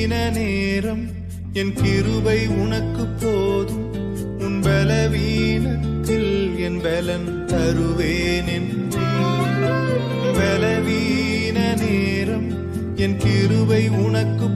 நேரம் என் கிருபை உனக்கு போதும். உன் பலவீனத்தில் என் பலன் தருவேன் என்றே. பலவீன நேரம் என் கிருபை உனக்கு